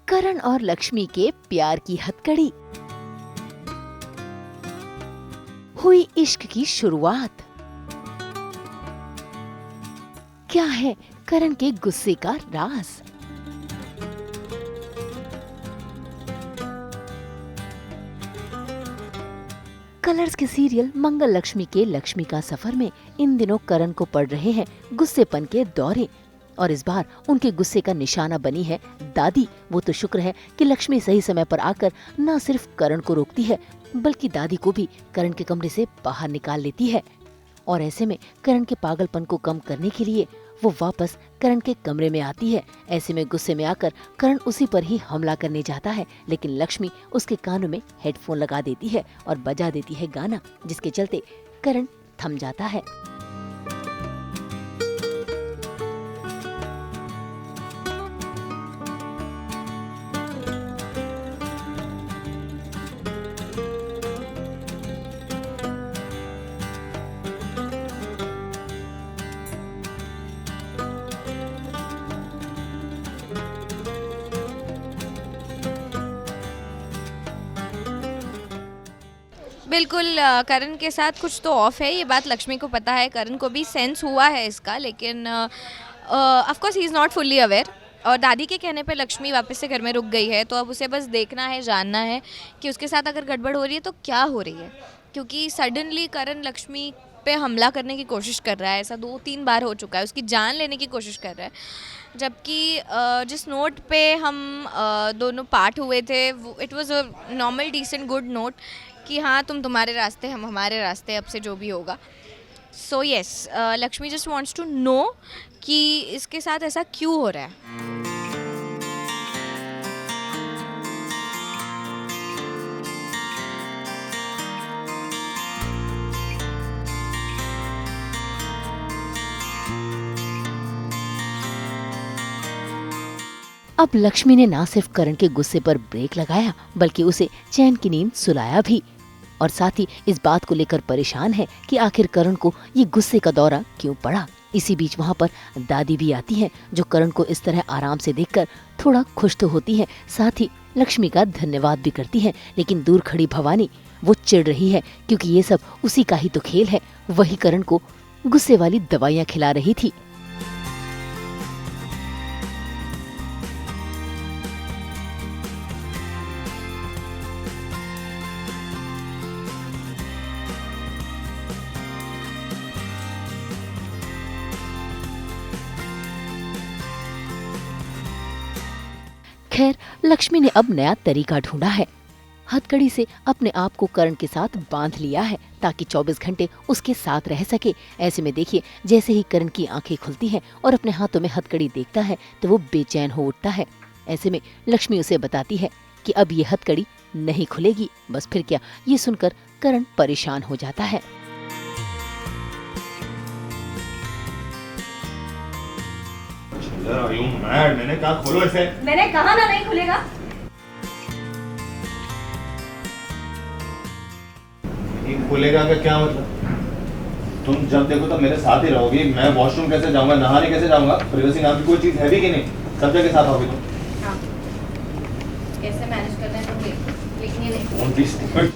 करण और लक्ष्मी के प्यार की हथकड़ी। हुई इश्क की शुरुआत। क्या है करण के गुस्से का राज? कलर्स के सीरियल मंगल लक्ष्मी के लक्ष्मी का सफर में इन दिनों करण को पड़ रहे हैं गुस्सेपन के दौरे, और इस बार उनके गुस्से का निशाना बनी है दादी। वो तो शुक्र है कि लक्ष्मी सही समय पर आकर न सिर्फ करण को रोकती है बल्कि दादी को भी करण के कमरे से बाहर निकाल लेती है। और ऐसे में करण के पागलपन को कम करने के लिए वो वापस करण के कमरे में आती है। ऐसे में गुस्से में आकर करण उसी पर ही हमला करने जाता है, लेकिन लक्ष्मी उसके कानों में हेडफोन लगा देती है और बजा देती है गाना, जिसके चलते करण थम जाता है। बिल्कुल करण के साथ कुछ तो ऑफ है, ये बात लक्ष्मी को पता है, करण को भी सेंस हुआ है इसका, लेकिन of course he is not fully aware. और दादी के कहने पे लक्ष्मी वापस से घर में रुक गई है, तो अब उसे बस देखना है, जानना है कि उसके साथ अगर गड़बड़ हो रही है तो क्या हो रही है, क्योंकि सडनली करण लक्ष्मी पे हमला करने की कोशिश कर रहा है। ऐसा 2-3 बार हो चुका है, उसकी जान लेने की कोशिश कर रहा है। जबकि जिस नोट पे हम दोनों पार्ट हुए थे वो it was a normal decent good note कि हाँ तुम तुम्हारे रास्ते हम हमारे रास्ते, अब से जो भी होगा। So yes, Lakshmi just wants to know कि इसके साथ ऐसा क्यों हो रहा है। अब लक्ष्मी ने ना सिर्फ करण के गुस्से पर ब्रेक लगाया बल्कि उसे चैन की नींद सुलाया भी, और साथ ही इस बात को लेकर परेशान है कि आखिर करण को ये गुस्से का दौरा क्यों पड़ा। इसी बीच वहाँ पर दादी भी आती है, जो करण को इस तरह आराम से देखकर थोड़ा खुश तो होती है, साथ ही लक्ष्मी का धन्यवाद भी करती है। लेकिन दूर खड़ी भवानी वो चिढ़ रही है, क्योंकि ये सब उसी का ही तो खेल है। वही करण को गुस्से वाली दवाइयाँ खिला रही थी। खैर, लक्ष्मी ने अब नया तरीका ढूंढा है। हथकड़ी से अपने आप को करण के साथ बांध लिया है ताकि 24 घंटे उसके साथ रह सके। ऐसे में देखिए, जैसे ही करण की आंखें खुलती हैं और अपने हाथों में हथकड़ी देखता है तो वो बेचैन हो उठता है। ऐसे में लक्ष्मी उसे बताती है कि अब ये हथकड़ी नहीं खुलेगी। बस फिर क्या, ये सुनकर करण परेशान हो जाता है। मैंने कहा खोलो इसे। मैंने कहा ना नहीं खुलेगा। नहीं खुलेगा का क्या मतलब? तुम जब देखो तब मेरे साथ ही रहोगी। मैं वॉशरूम कैसे जाऊंगा, नहाने कैसे जाऊंगा? प्रिवेसी नाम की कोई चीज है भी कि नहीं? सब जगह साथ आओगी तुम। हाँ। कैसे मैनेज करना है तुम देखो, लेकिन ये नहीं। Don't be stupid.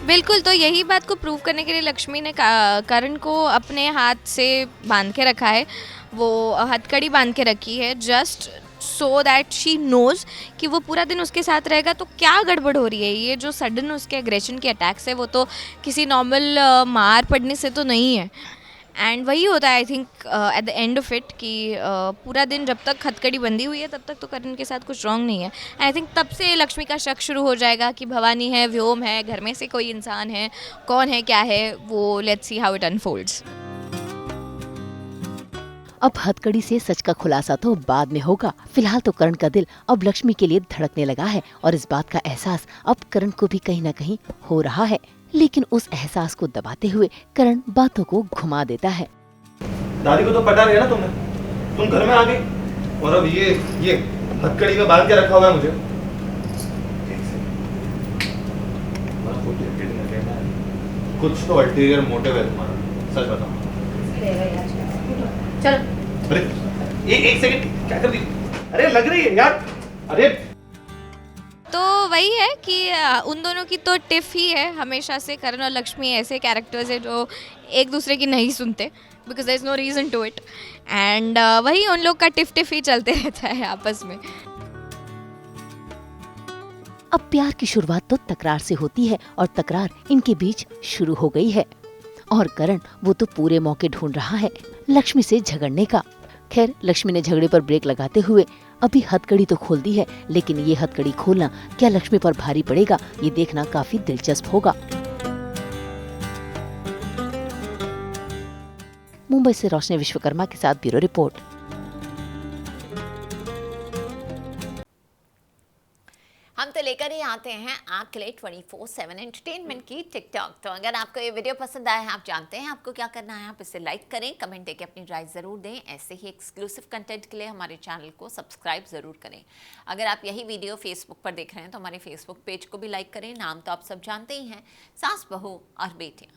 बिल्कुल, तो यही बात को प्रूव करने के लिए लक्ष्मी ने करण को अपने हाथ से बांध के रखा है, वो हथकड़ी बांध के रखी है, just so that she knows कि वो पूरा दिन उसके साथ रहेगा। तो क्या गड़बड़ हो रही है? ये जो सडन उसके एग्रेशन के अटैक्स है वो तो किसी नॉर्मल मार पड़ने से तो नहीं है। एंड वही होता है I think at the end of it कि पूरा दिन जब तक हथकड़ी बंधी हुई है तब तक तो करण के साथ कुछ रॉन्ग नहीं है। आई थिंक तब से लक्ष्मी का शक शुरू हो जाएगा कि भवानी है, व्योम है, घर में से कोई इंसान है, कौन है, क्या है वो। Let's see how it unfolds. अब हथकड़ी से सच का खुलासा तो बाद में होगा। फिलहाल तो करण का दिल अब लक्ष्मी के लिए धड़कने लगा है, और इस बात का एहसास अब करण को भी कहीं न कहीं हो रहा है। लेकिन उस एहसास को दबाते हुए करण बातों को घुमा देता है। दादी को तो पटा लिया ना तुमने। तुम घर में आ गई और अब ये हथकड़ी में बांध के रखा हुआ है मुझे। कुछ तो अल्टीरियर मोटिव है तुम्हारा, सच बताओ। रहेगा यार, उठो, चलो। अरे एक सेकंड, क्या कर रही है? अरे लग रही है यार, अरे तो वही है कि उन दोनों की तो टिफ ही है हमेशा से। करण और लक्ष्मी ऐसे कैरेक्टर्स है जो एक दूसरे की नहीं सुनते, because there is no reason to it, and वही उन लोग का टिफ ही चलते रहता है आपस में। अब प्यार की शुरुआत तो तकरार से होती है और तकरार इनके बीच शुरू हो गई है और करण वो तो पूरे मौके ढूंढ रहा है लक्ष्मी से झगड़ने का। खैर लक्ष्मी ने झगड़े पर ब्रेक लगाते हुए अभी हथकड़ी तो खोल दी है, लेकिन ये हथकड़ी खोलना क्या लक्ष्मी पर भारी पड़ेगा, ये देखना काफी दिलचस्प होगा। मुंबई से रोशनी विश्वकर्मा के साथ ब्यूरो रिपोर्ट। हम तो लेकर ही आते हैं आपके लिए 24/7 एंटरटेनमेंट की टिकटॉक। तो अगर आपको ये वीडियो पसंद आया है, आप जानते हैं आपको क्या करना है, आप इसे लाइक करें, कमेंट देके अपनी राय ज़रूर दें। ऐसे ही एक्सक्लूसिव कंटेंट के लिए हमारे चैनल को सब्सक्राइब ज़रूर करें। अगर आप यही वीडियो फेसबुक पर देख रहे हैं तो हमारे फेसबुक पेज को भी लाइक करें। नाम तो आप सब जानते ही हैं, सास बहू और बेटियाँ।